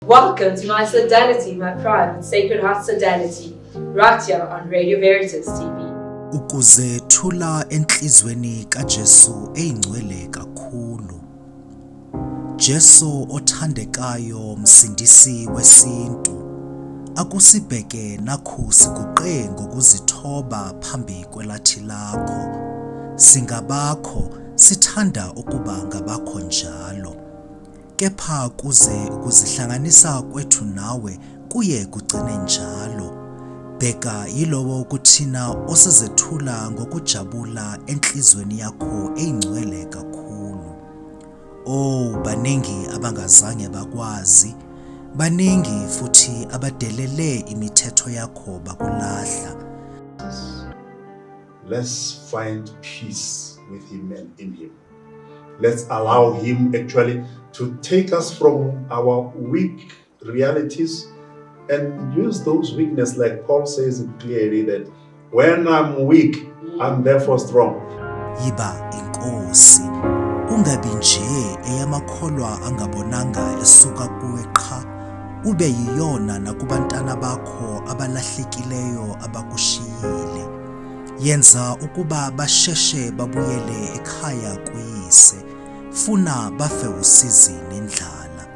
Welcome to My Sodality My Pride with Sacred Heart Sodality, right here on Radio Veritas TV. Ukuzethula enhlizweni kaJesu eyingcwele kakhulu. Jesu othandekayo msindisi wesintu. Akusibheke nakho siguqe ngokuzithoba phambi kwelathi lakho. Singabakho sithanda ukuba ngabakho njalo. Kepha kuze ukuzihlanganisa kwethu nawe kuye kugcine njalo. Bheka yilowo kuthina osezethula ngokujabula enhlizweni yakho eyingcwele kakhulu. Oh, baningi abangazange bakwazi, baningi futhi abadelele imithetho yakho bakulahla. Let's find peace with him and in him. Let's allow him actually to take us from our weak realities and use those weaknesses, like Paul says it clearly, that when I'm weak, I'm therefore strong. Yiba inkosi, ungabi nje eyamakholwa angabonanga esuka kuwe qha, ube yiyona nakubantwana bakho abalahlekileyo abakushiyile. Yenza ukuba basheshe babuyele ekhaya kuyise, funa bafe usizi nendlala.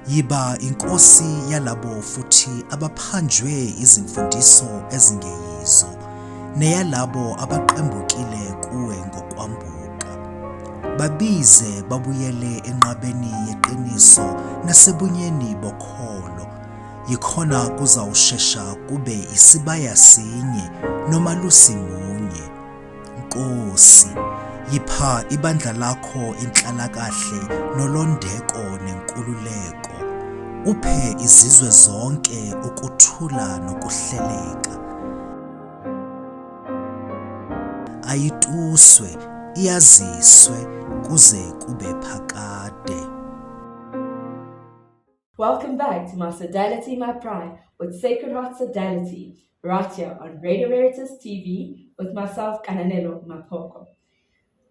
Yiba inkosi yalabo futhi abaphanjwe izimfundiso ezingeyizo, neyalabo abaqembukile kuwe ngokwambuka. Babize babuyele enqabeni yeqiniso nasebunyeni bokholo. Yikhona kuzawushesha kube isibaya sinye noma lusimunye. Nkosi, yipha ibandla lakho inhlalakahle nolondeko nenkululeko. Uphe izizwe zonke ukuthula nokuhleleka. Ayituswe, iyaziswe kuze kube phakade. Welcome back to My Sodality My Pride with Sacred Heart Sodality, right here on Radio Veritas TV with myself, Kananelo Mapoko.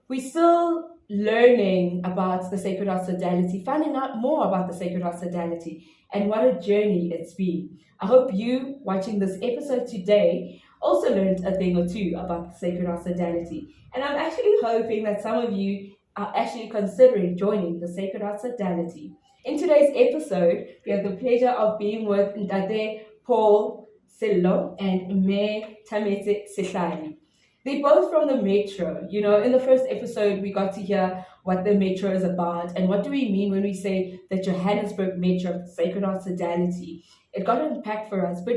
We're still learning about the Sacred Heart Sodality, finding out more about the Sacred Heart Sodality, and what a journey it's been. I hope you, watching this episode today, also learned a thing or two about the Sacred Heart Sodality. And I'm actually hoping that some of you are actually considering joining the Sacred Heart Sodality. In today's episode, we have the pleasure of being with Ntate Paul Sello and Kethametse Sihlali. They're both from the Metro. You know, in the first episode, we got to hear what the Metro is about and what do we mean when we say the Johannesburg Metro, Sacred Heart Sodality. It got unpacked for us, but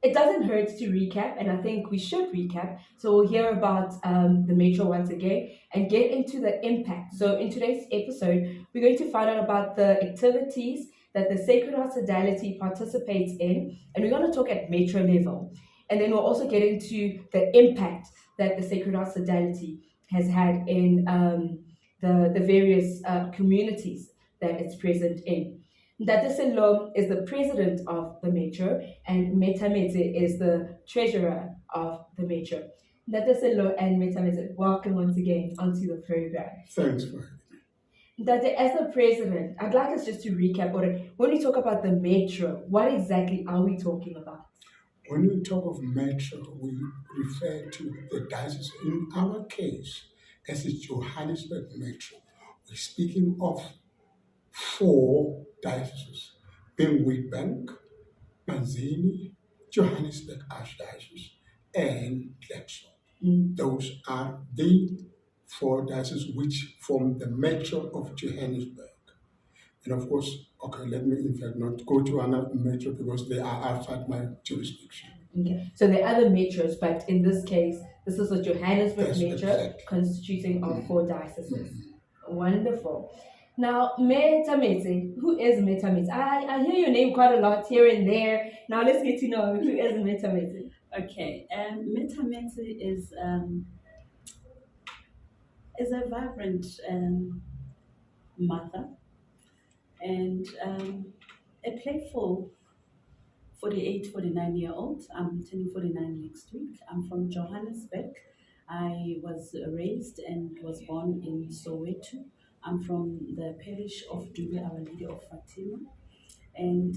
it doesn't hurt to recap, and I think we should recap. So we'll hear about the Metro once again and get into the impact. So in today's episode, we're going to find out about the activities that the Sacred Heart Sodality participates in, and we're going to talk at Metro level. And then we'll also get into the impact that the Sacred Heart Sodality has had in the various communities that it's present in. Ntate Sello is the president of the Metro, and Kethametse is the treasurer of the Metro. Ntate Sello and Kethametse, welcome once again onto the program. Thanks for having me. Ntate, as the president, I'd like us just to recap. When we talk about the Metro, what exactly are we talking about? When we talk of Metro, we refer to the diocese. In our case, as the Johannesburg Metro, we're speaking of 4 dioceses, being Witbank, Manzini, Johannesburg Archdiocese, and Klerksdorp. Those are the 4 dioceses which form the Metro of Johannesburg. And of course, okay, let me in fact not go to another metro because they are outside my jurisdiction. Okay, so there are other metros, but in this case, this is the Johannesburg Yes, metro exactly. constituting of 4 dioceses. Wonderful. Now, Kethametse, who is Kethametse? I hear your name quite a lot here and there. Now let's get to know who is Kethametse. Okay, Kethametse is a vibrant mother and a playful 49-year-old. I'm turning 49 next week. I'm from Johannesburg. I was raised and was born in Soweto. I'm from the parish of Dube, Our Lady of Fatima. And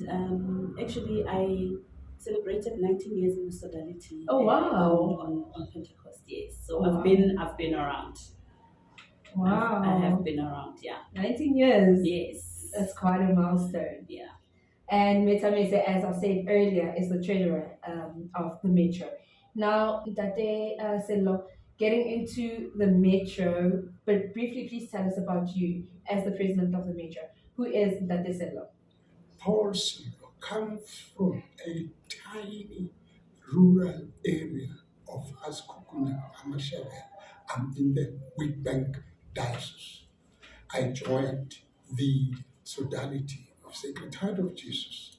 actually, I celebrated 19 years in the Sodality. Oh, wow. On Pentecost, yes. So Wow. I've been around. Wow. I have been around, yeah. 19 years. Yes. That's quite a milestone. Yeah. And Kethametse, as I said earlier, is the treasurer of the metro. Now, Ntate Sello, getting into the metro, but briefly, please tell us about you as the president of the metro. Who is Ntate Sello? Paul Sello comes from a tiny rural area of Askukuna, Amashebe. I'm in the Witbank Diocese. I joined the Sodality of Sacred Heart of Jesus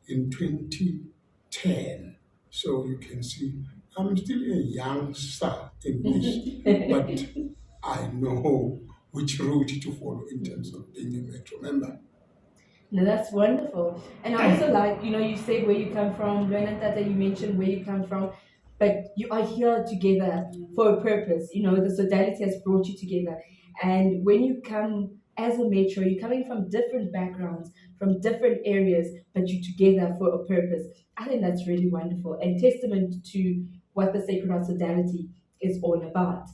in 2010. So you can see I'm still a youngster in this, but I know which route to follow in terms of being a metro member. No, that's wonderful. And I also like, you said where you come from, Ntate, you mentioned where you come from, but you are here together for a purpose. The Sodality has brought you together. And when you come as a metro, you're coming from different backgrounds, from different areas, but you're together for a purpose. I think that's really wonderful and testament to what the Sacred Heart Sodality is all about.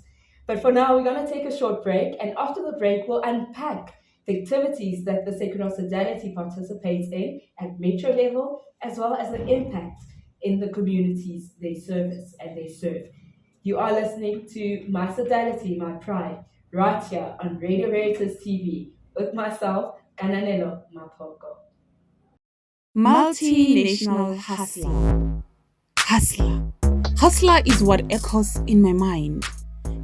But for now, we're going to take a short break. And after the break, we'll unpack the activities that the Sacred Heart Sodality participates in at metro level, as well as the impact in the communities they service and they serve. You are listening to My Sodality My Pride, right here on Radio Veritas TV, with myself, Kananelo Mapoko. Multinational hustler. Hustler is what echoes in my mind.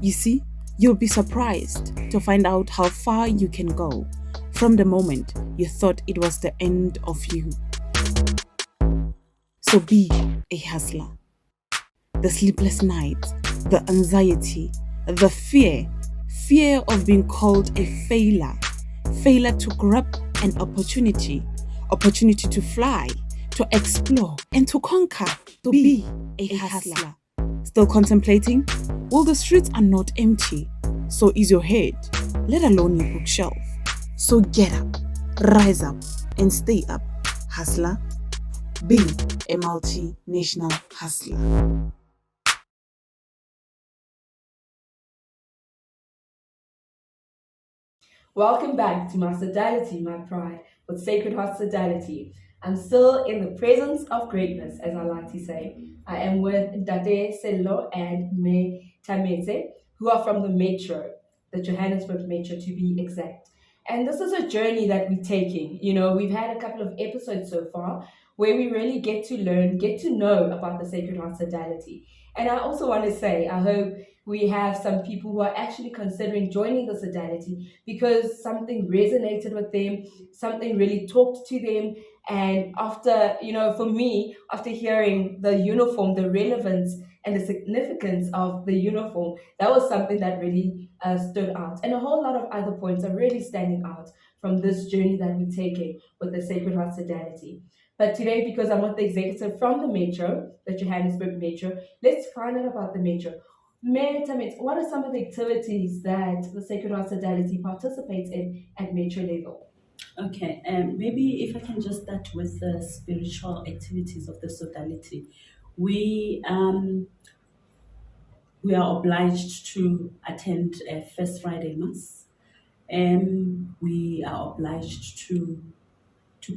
You see, you'll be surprised to find out how far you can go from the moment you thought it was the end of you. So be a hustler. The sleepless nights, the anxiety, the fear of being called a failure to grab an opportunity to fly, to explore, and to conquer, to be a hustler. Still contemplating? Well, the streets are not empty. So is your head, let alone your bookshelf. So get up, rise up, and stay up. Hustler, be a multinational hustler. Welcome back to My Sodality My Pride with Sacred Heart Sodality. I'm still in the presence of greatness, as I like to say. I am with Ntate Sello and Kethametse, who are from the metro, the Johannesburg metro to be exact. And this is a journey that we're taking. We've had a couple of episodes so far where we really get to learn, get to know about the Sacred Heart Sodality. And I also want to say, I hope we have some people who are actually considering joining the Sodality because something resonated with them, something really talked to them. And after, for me, after hearing the uniform, the relevance and the significance of the uniform, that was something that really stood out. And a whole lot of other points are really standing out from this journey that we're taking with the Sacred Heart Sodality. But today, because I'm with the executive from the metro, the Johannesburg metro, let's find out about the metro. Ntate, what are some of the activities that the Sacred Heart Sodality participates in at metro level? Okay, maybe if I can just start with the spiritual activities of the Sodality. We are obliged to attend a First Friday Mass. We are obliged to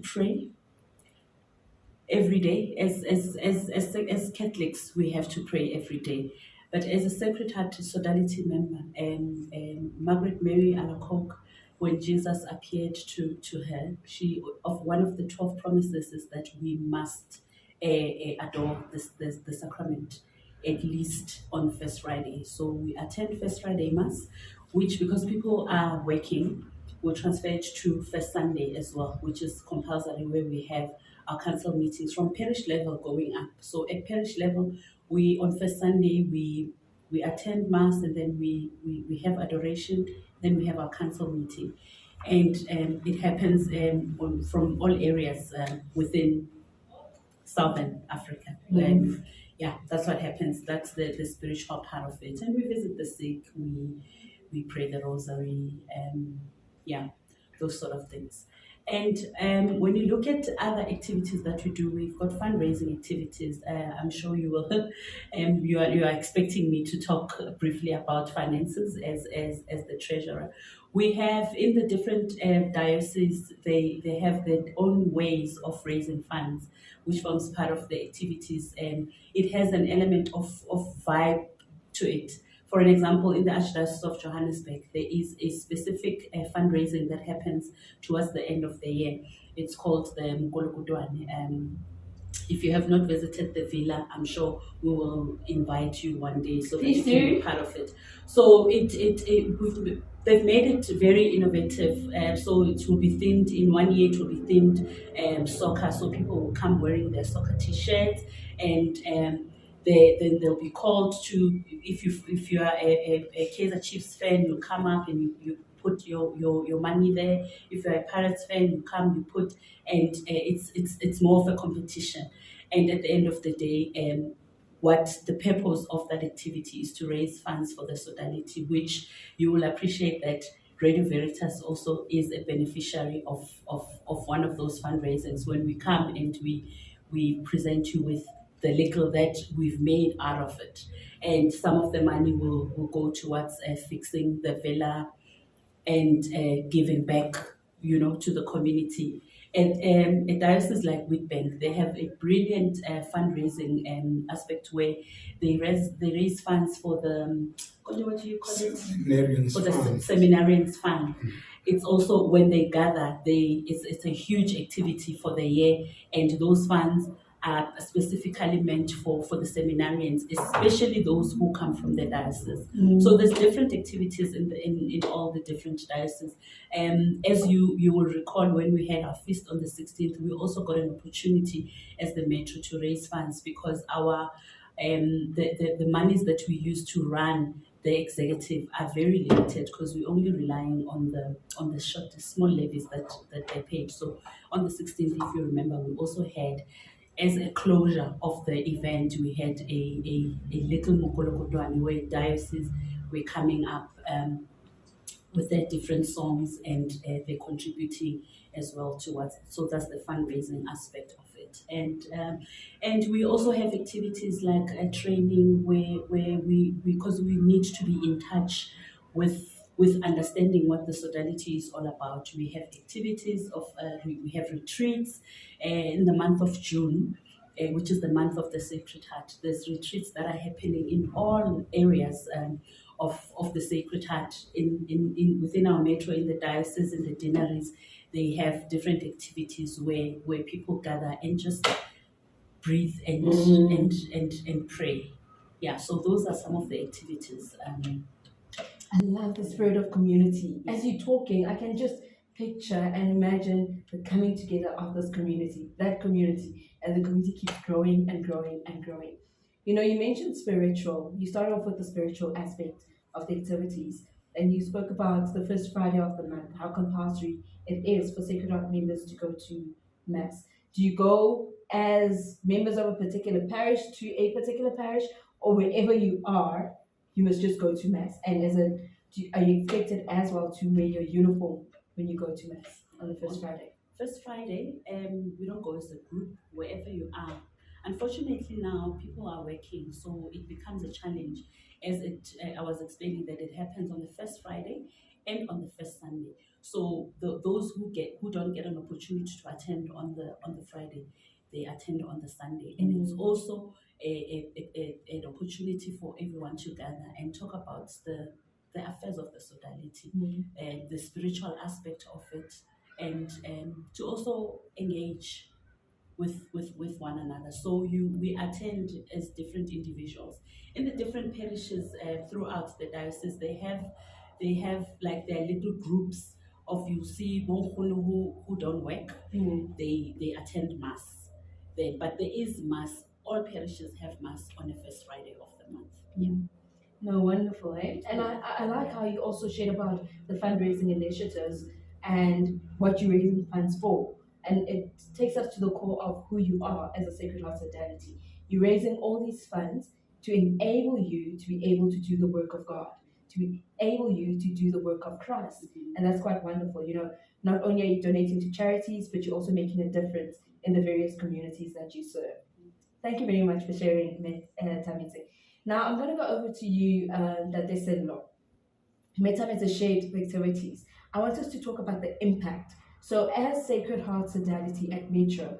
pray every day. As Catholics, we have to pray every day. But as a Sacred Heart Sodality member, Margaret Mary Alacoque, when Jesus appeared to her, one of the 12 promises is that we must adore the sacrament at least on First Friday. So we attend First Friday Mass, which, because people are working, will transfer it to First Sunday as well, which is compulsory, where we have our council meetings from parish level going up. So at parish level, we on First Sunday we attend Mass, and then we have adoration, then we have our council meeting. And it happens from all areas within Southern Africa. Yeah, that's what happens. That's the spiritual part of it. And we visit the sick, we pray the rosary, those sort of things. And when you look at other activities that we do, we've got fundraising activities. I'm sure you will. You are expecting me to talk briefly about finances as the treasurer. We have in the different dioceses, they have their own ways of raising funds, which forms part of the activities, and it has an element of vibe to it. For an example, in the Archdiocese of Johannesburg, there is a specific fundraising that happens towards the end of the year. It's called the Mkolokotwane. If you have not visited the villa, I'm sure we will invite you one day so that you can be part of it. So they've made it very innovative. So it will be themed in 1 year. It will be themed soccer. So people will come wearing their soccer T-shirts, and then they'll be called to. If you are a Kaizer Chiefs fan, you come up and you put your money there. If you're a Pirates fan, you come, you put, and it's more of a competition. And at the end of the day, what the purpose of that activity is to raise funds for the Sodality, which you will appreciate that Radio Veritas also is a beneficiary of one of those fundraisers. When we come and we present you with the little that we've made out of it, and some of the money will go towards fixing the villa and giving back, to the community. And a diocese like Witbank, they have a brilliant fundraising aspect where they raise funds for the what do you call it? For the seminarians fund. It's also when they gather, it's a huge activity for the year, and those funds are specifically meant for the seminarians, especially those who come from the diocese. So there's different activities in all the different dioceses. As you will recall, when we had our feast on the 16th, we also got an opportunity as the metro to raise funds, because our the monies that we use to run the executive are very limited, because we're only relying on the small levies that they paid. So on the 16th, if you remember, we also had, as a closure of the event, we had a little Mkolokotwane where dioceses were coming up with their different songs, and they're contributing as well towards. So that's the fundraising aspect of it. And we also have activities like a training where because we need to be in touch with understanding what the Sodality is all about. We have activities we have retreats in the month of June, which is the month of the Sacred Heart. There's retreats that are happening in all areas of the Sacred Heart in within our metro, in the diocese, in the deaneries. They have different activities where people gather and just breathe and pray. Yeah, so those are some of the activities. I love the spirit of community. As you're talking, I can just picture and imagine the coming together of this community, and the community keeps growing and growing and growing. You mentioned spiritual. You started off with the spiritual aspect of the activities, and you spoke about the first Friday of the month, how compulsory it is for Sacred Heart members to go to Mass. Do you go as members of a particular parish to a particular parish, or wherever you are, you must just go to Mass? And are you expected as well to wear your uniform when you go to Mass on the first Friday? First Friday, we don't go as a group, wherever you are. Unfortunately, now people are working, so it becomes a challenge. I was explaining that it happens on the first Friday and on the first Sunday. So those who don't get an opportunity to attend on the Friday, they attend on the Sunday, and it's also an opportunity for everyone to gather and talk about the affairs of the Sodality, the spiritual aspect of it, and to also engage with one another. So we attend as different individuals in the different parishes throughout the diocese. They have like their little groups of, you see, who don't work. They attend Mass there, but there is Mass. All parishes have Mass on the first Friday of the month. Yeah. No, wonderful, eh? And I like how you also shared about the fundraising initiatives and what you're raising funds for. And it takes us to the core of who you are as a Sacred Heart Sodality. You're raising all these funds to enable you to be able to do the work of God, to to enable you to do the work of Christ. And that's quite wonderful. Not only are you donating to charities, but you're also making a difference in the various communities that you serve. Thank you very much for sharing, Kethametse. Now I'm going to go over to you, Ntate Sello. Kethametse shared the activities. I want us to talk about the impact. So as Sacred Heart Sodality at Metro,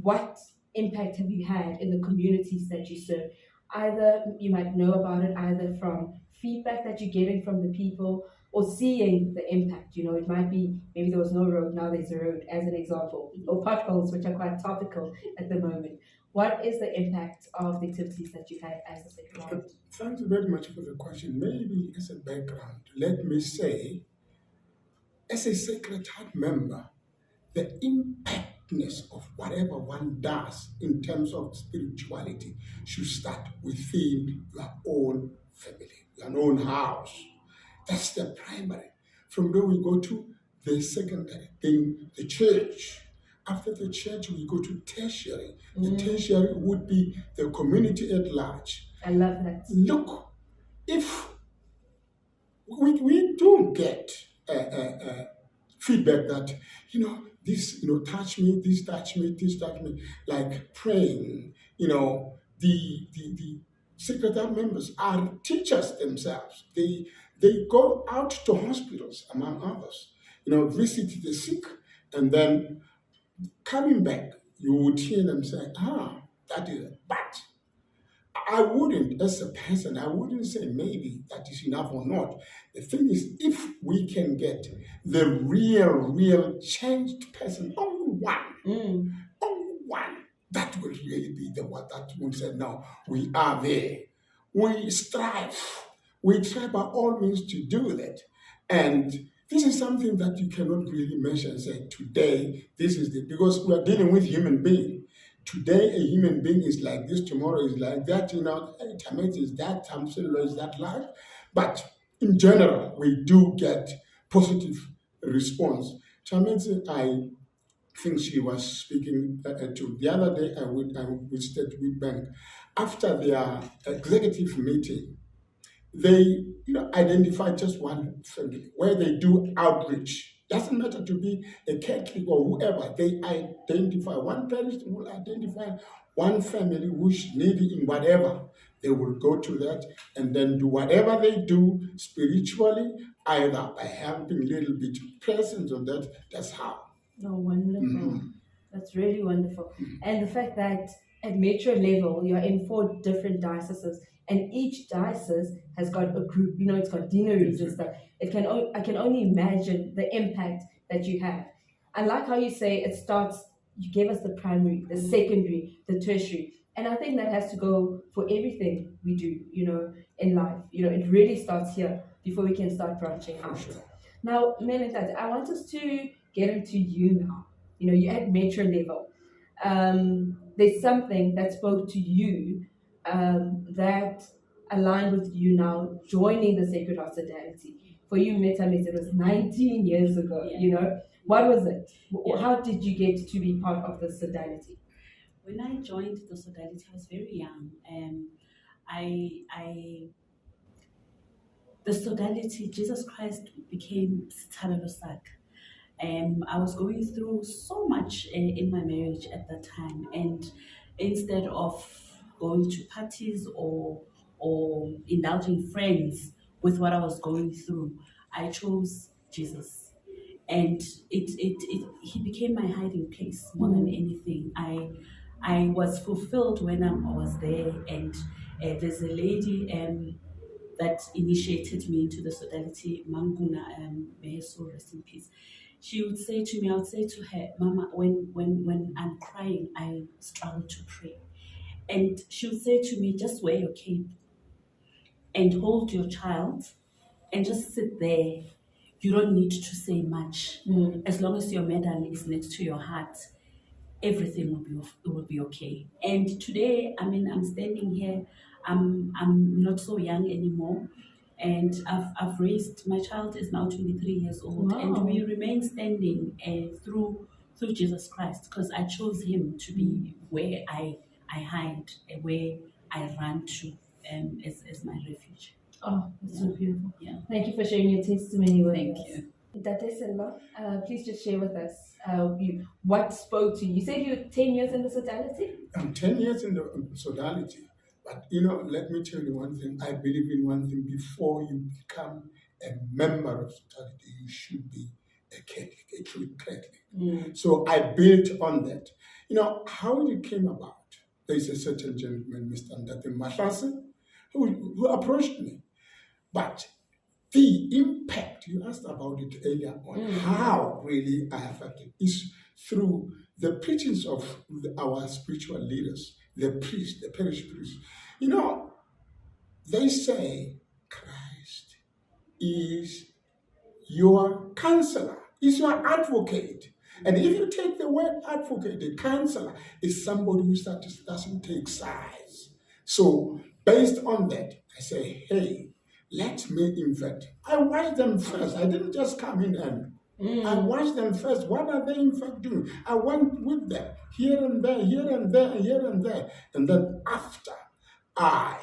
what impact have you had in the communities that you serve? Either you might know about it either from feedback that you're getting from the people or seeing the impact. It might be maybe there was no road, now there's a road, as an example, or potholes, which are quite topical at the moment. What is the impact of the activities that you've had as a Sacred Heart? Thank you very much for the question. Maybe as a background, let me say, as a Sacred Heart member, the impactness of whatever one does in terms of spirituality should start within your own family, your own house. That's the primary. From there we go to the secondary, then the church. After the church, we go to tertiary. The tertiary would be the community at large. I love that. Look, if we do get feedback that, this, touch me, this touch me, this touch me, like praying, the Sacred Heart members are teachers themselves. They go out to hospitals, among others, visit the sick, and then coming back, you would hear them say, that is it. But I wouldn't, as a person, I wouldn't say maybe that is enough or not. The thing is, if we can get the real changed person, only one, that will really be the one that will say, no, we are there. We strive. We try by all means to do that. And this is something that you cannot really measure and say, today, this is the, because we are dealing with human beings. Today, a human being is like this, tomorrow is like that, Ntate is that, Sello is that large. But in general, we do get positive response. Ntate, I think she was speaking to the other day, I visited with Bank. After their executive meeting, they identify just one family where they do outreach. Doesn't matter to be a Catholic or whoever. They identify one parish, will identify one family which needy in whatever. They will go to that and then do whatever they do spiritually, either by helping a little bit presence on that. That's how. Oh, wonderful. That's really wonderful. And the fact that at metro level, you're in 4 different dioceses, and each diocese has got a group, it's got deaneries and stuff. I can only imagine the impact that you have. I like how you say it starts, you gave us the primary, the secondary, the tertiary. And I think that has to go for everything we do, in life. It really starts here before we can start branching out. Sure. Now, Ntate, I want us to get into you now. You're at metro level. There's something that spoke to you that aligned with you now joining the Sacred Heart Sodality. For you, Kethametse, it was 19 years ago, What was it? How did you get to be part of the Sodality? When I joined the Sodality, I was very young. The Sodality, Jesus Christ became Sihlali. I was going through so much in my marriage at that time, and instead of going to parties or indulging friends with what I was going through, I chose Jesus, and he became my hiding place more than anything. I was fulfilled when I was there, and there's a lady that initiated me into the Sodality, Manguna, may her soul rest in peace. She would say to me, I would say to her, Mama, when I'm crying, I struggle to pray. And she would say to me, just wear your cape and hold your child and just sit there. You don't need to say much. As long as your medal is next to your heart, everything will be okay. And today, I'm standing here. I'm not so young anymore, and I've raised, my child is now 23 years old. Wow. And we remain standing through Jesus Christ, because I chose him to be where I hide, where I run to as my refuge. Oh, that's so beautiful. Yeah. Thank you for sharing your testimony with Thank us. you. Ntate Sello, please just share with us what spoke to you. You said you were 10 years in the Sodality? I'm 10 years in the Sodality. But, let me tell you one thing. I believe in one thing. Before you become a member of Sodality, you should be a Catholic, a true Catholic. So I built on that. How it came about. There's a certain gentleman, Mr. Ntate, who approached me. But the impact, you asked about it earlier on, how really I affected is through the preachings of our spiritual leaders, the priests, the parish priests. They say Christ is your counselor, is your advocate. And if you take the word advocate, the counselor is somebody who doesn't take sides. So based on that, I say, hey, let me invent. I watched them first. I didn't just come in and I watched them first. What are they in fact doing? I went with them here and there, here and there, here and there. And then after I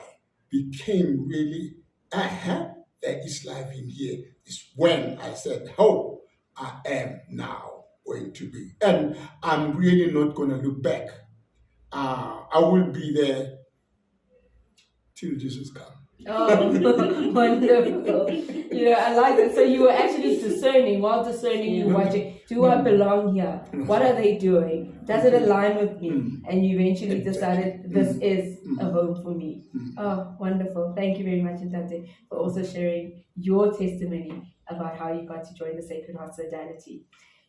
became really, there is life in here, is when I said, oh, I am now going to be. And I'm really not going to look back. I will be there till Jesus comes. Oh, wonderful. I like it. So you were actually discerning. While discerning, you were watching, do I belong here? What are they doing? Does it align with me? And you eventually decided this is a home for me. Oh, wonderful. Thank you very much, Ntate, for also sharing your testimony about how you got to join the Sacred Heart Sodality.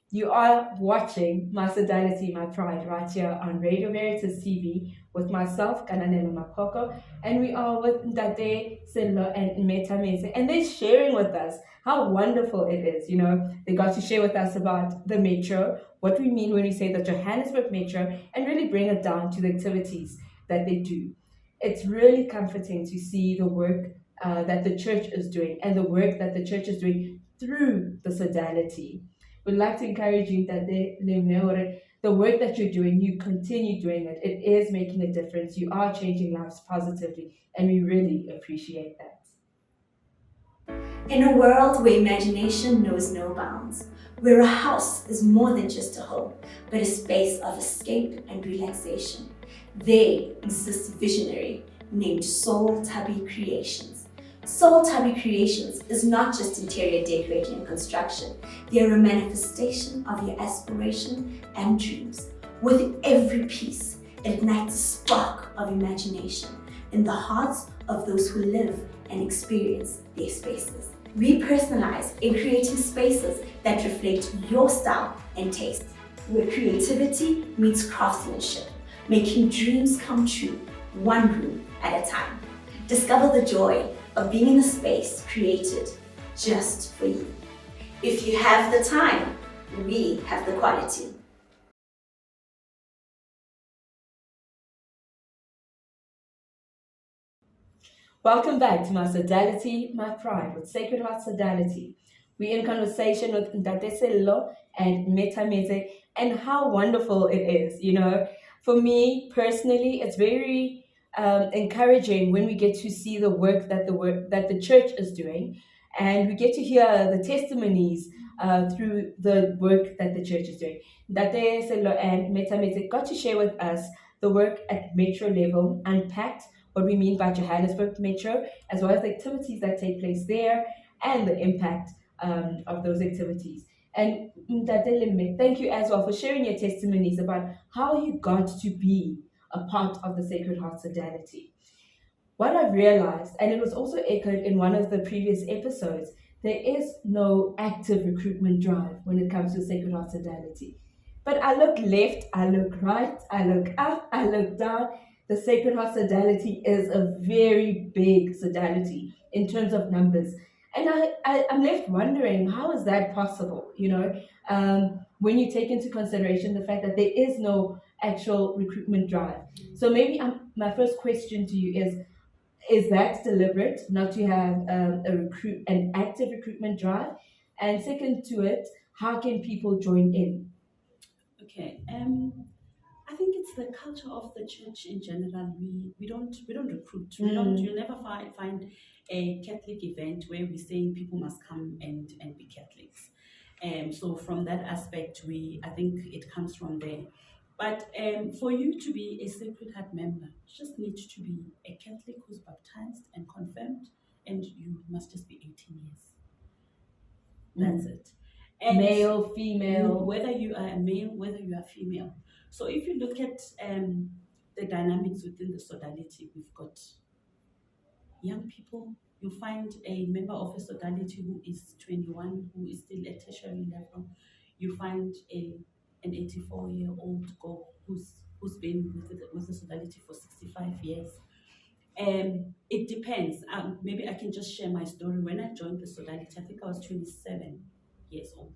You are watching My Sodality My Pride right here on Radio Veritas TV with myself, Kethametse Mapoko, and we are with Ntate, Sello, and Kethametse, and they're sharing with us how wonderful it is. They got to share with us about the metro, what we mean when we say the Johannesburg metro, and really bring it down to the activities that they do. It's really comforting to see the work that the church is doing and the work that the church is doing through the Sodality. We'd like to encourage you that the work that you're doing, you continue doing it. It is making a difference. You are changing lives positively, and we really appreciate that. In a world where imagination knows no bounds, where a house is more than just a home, but a space of escape and relaxation, there exists a visionary named Soul Tubby Creations. Soul Tubby Creations is not just interior decorating and construction. They are a manifestation of your aspiration and dreams. With every piece, it ignites a spark of imagination in the hearts of those who live and experience their spaces. We personalize in creating spaces that reflect your style and taste, where creativity meets craftsmanship, making dreams come true, one room at a time. Discover the joy of being in a space created just for you. If you have the time, we have the quality. Welcome back to My Sodality, My Pride with Sacred Heart Sodality. We're in conversation with Ntate Sello and Kethametse, and how wonderful it is. For me personally, it's very encouraging when we get to see the work that the church is doing, and we get to hear the testimonies through the work that the church is doing. Ntate Sello and Kethametse got to share with us the work at metro level, unpacked what we mean by Johannesburg metro, as well as the activities that take place there and the impact of those activities. And Ntate, thank you as well for sharing your testimonies about how you got to be a part of the Sacred Heart Sodality. What I've realized, and it was also echoed in one of the previous episodes, there is no active recruitment drive when it comes to Sacred Heart Sodality. But I look left, I look right, I look up, I look down. The Sacred Heart Sodality is a very big sodality in terms of numbers. And I'm left wondering, how is that possible? When you take into consideration the fact that there is no actual recruitment drive. So maybe my first question to you is that deliberate, not to have an active recruitment drive? And second to it, how can people join in? Okay. I think it's the culture of the church in general. We don't recruit. You'll never find a Catholic event where we're saying people must come and be Catholics. So from that aspect, I think it comes from there. But for you to be a Sacred Heart member, you just need to be a Catholic who's baptized and confirmed, and you must just be 18 years. That's it. And male, female, whether you are a male, whether you are female. So if you look at the dynamics within the Sodality, we've got young people. You find a member of a Sodality who is 21, who is still at tertiary level. You find an 84-year-old girl who's been with the Sodality for 65 years. It depends. Maybe I can just share my story. When I joined the Sodality, I think I was 27 years old.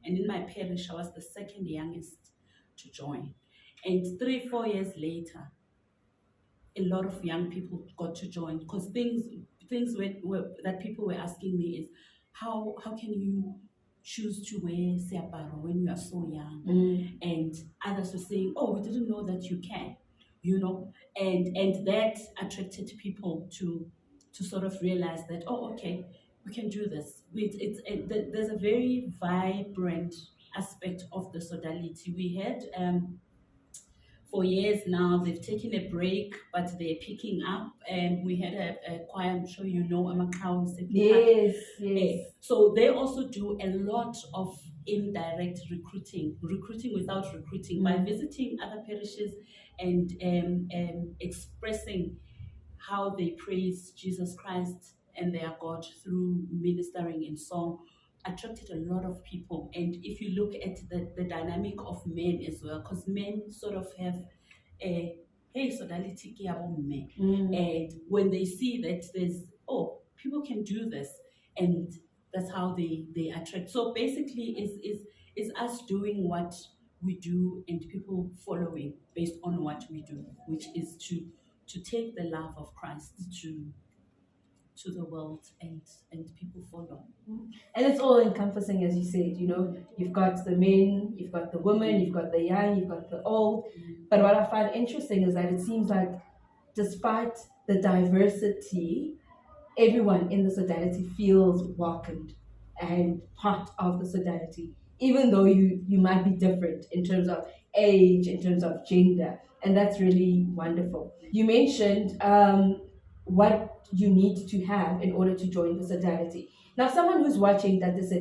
And in my parish, I was the second youngest to join. And 3-4 years later, a lot of young people got to join, because things that people were asking me is, how can you choose to wear seaparo when you are so young? And others were saying, oh, we didn't know that you can, and that attracted people to sort of realize that, oh, okay, we can do this. There's a very vibrant aspect of the Sodality. We had for years now, they've taken a break, but they're picking up. And we had a choir, I'm sure you know, Amakau. Yes. So they also do a lot of indirect recruiting without recruiting, by visiting other parishes and expressing how they praise Jesus Christ and their God through ministering in song, attracted a lot of people. And if you look at the dynamic of men as well, because men sort of have a, hey, Sodality ke yabo mme. And when they see that there's, oh, people can do this, and that's how they attract. So basically is us doing what we do and people following based on what we do, which is to take the love of Christ to the world, and people follow. And it's all encompassing, as you said, you've got the men, you've got the women, you've got the young, you've got the old. But what I find interesting is that it seems like despite the diversity, everyone in the Sodality feels welcomed and part of the Sodality, even though you might be different in terms of age, in terms of gender. And that's really wonderful. You mentioned what you need to have in order to join the Sodality. Now, someone who's watching that is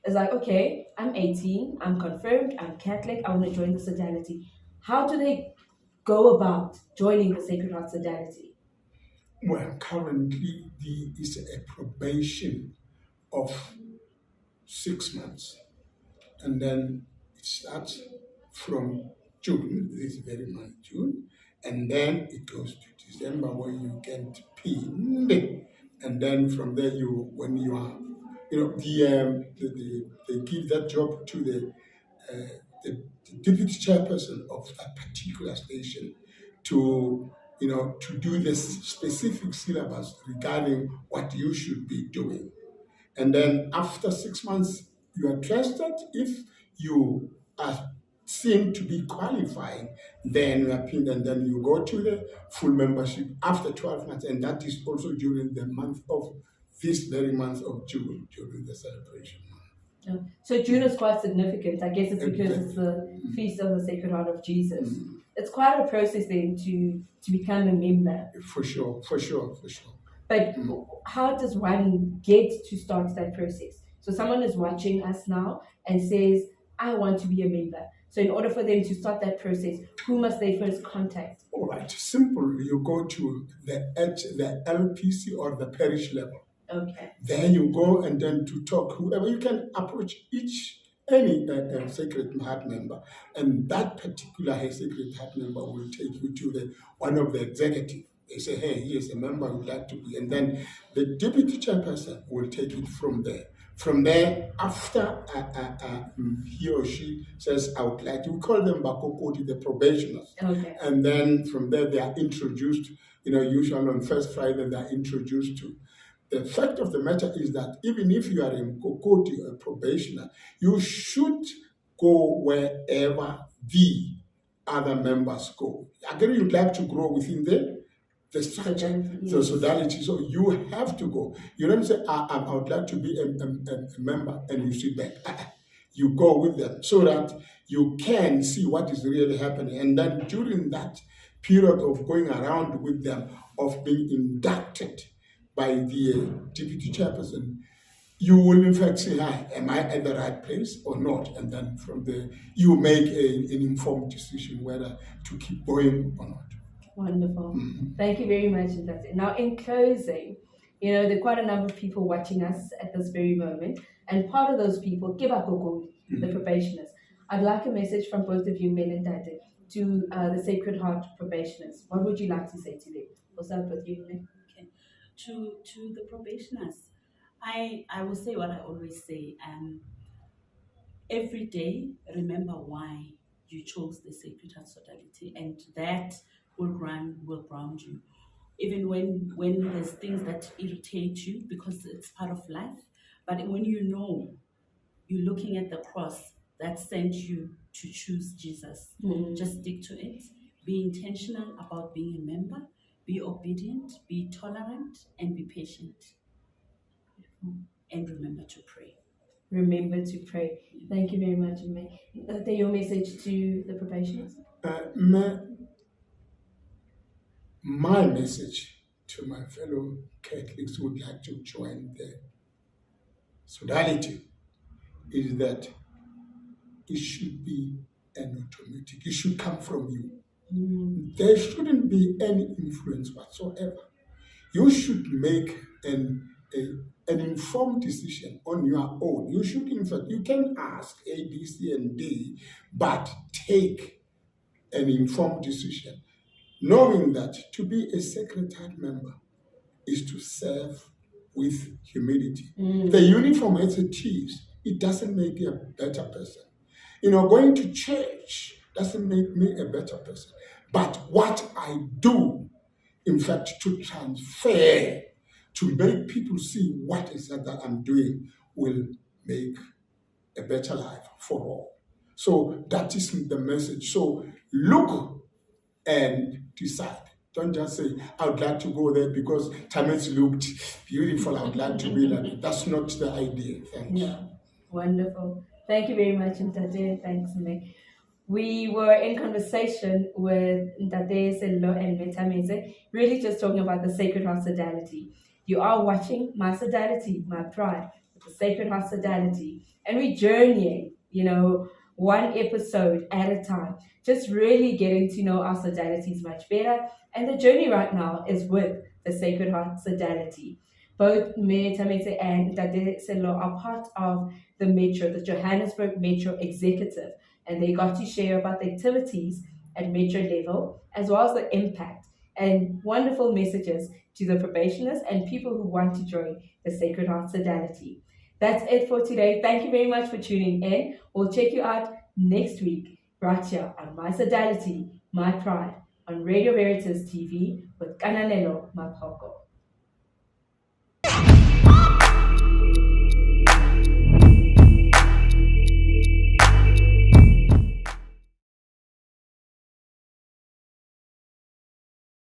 like, okay, I'm 18, I'm confirmed, I'm Catholic, I want to join the Sodality. How do they go about joining the Sacred Heart Sodality? Well, currently there is a probation of 6 months, and then it starts from June, this very month, June, and then it goes to December where you get pinned, and then from there they give that job to the deputy chairperson of a particular station to do this specific syllabus regarding what you should be doing. And then after 6 months, you are tested. If you are seen to be qualified, then you are pinned, and then you go to the full membership after 12 months. And that is also during the month of this very month of June, during the celebration month. So June is quite significant. I guess it's because it's the Feast of the Sacred Heart of Jesus. It's quite a process then to become a member. For sure. But how does one get to start that process? So someone is watching us now and says, I want to be a member. So in order for them to start that process, who must they first contact? All right, simple. You go to the LPC or the parish level. Okay. Then you go and then to talk, whoever you can approach any Sacred Heart member, and that particular Sacred Heart member will take you to one of the executive. They say, hey, he is a member, would like to be, and then the deputy chairperson will take it from there. From there, after he or she says, I would like to, we call them Bakokoti, the probationers. Okay. And then from there, they are introduced, usually on first Friday, they are introduced to. The fact of the matter is that even if you are a Kokoti or a probationer, you should go wherever the other members go. Again, you'd like to grow within the structure, Sodality, the yes. sodality. So you have to go. You don't say, I would like to be a member, and you sit back. You go with them so that you can see what is really happening. And then during that period of going around with them, of being inducted by the deputy chairperson, you will in fact say, hi, am I at the right place or not? And then from there, you make an informed decision whether to keep going or not. Wonderful. Thank you very much, Ntate. Now, in closing, there are quite a number of people watching us at this very moment, and part of those people, the probationers. I'd like a message from both of you, men and Ntate, to the Sacred Heart probationers. What would you like to say to them? We'll start with you, Ntate. Okay. To the probationers, I will say what I always say. Every day, remember why you chose the Sacred Heart Sodality, and that will ground you. Even when there's things that irritate you, because it's part of life, but when you're looking at the cross that sent you to choose Jesus, just stick to it. Be intentional about being a member. Be obedient, be tolerant, and be patient. And remember to pray. Remember to pray. Thank you very much, May. Your message to the probationers? My message to my fellow Catholics who would like to join the sodality is that it should be an automatic. It should come from you. There shouldn't be any influence whatsoever. You should make an informed decision on your own. You should, in fact, you can ask A, B, C, and D, but take an informed decision, knowing that to be a Sacred Heart member is to serve with humility. The uniform as it is, it doesn't make you a better person. Going to church doesn't make me a better person. But what I do, in fact, to transfer, to make people see what is that I'm doing, will make a better life for all. So that is the message. So look and decide. Don't just say, I would like to go there because Kethametse looked beautiful. I would like to be like it. That's not the idea. Thanks. Yeah, wonderful. Thank you very much, Ntate. Thanks, May. We were in conversation with Ntate, Sello, and Kethametse, really just talking about the Sacred Heart Sodality. You are watching My Sodality, My Pride, the Sacred Heart Sodality. And we're journeying, one episode at a time, just really getting to know our sodalities much better. And the journey right now is with the Sacred Heart Sodality. Both me, Kethametse, and Ntate Sello are part of the Metro, the Johannesburg Metro Executive. And they got to share about the activities at Metro level, as well as the impact and wonderful messages to the probationers and people who want to join the Sacred Heart Sodality. That's it for today. Thank you very much for tuning in. We'll check you out next week, right here on My Sodality, My Pride, on Radio Veritas TV with Kananelo Mapoko.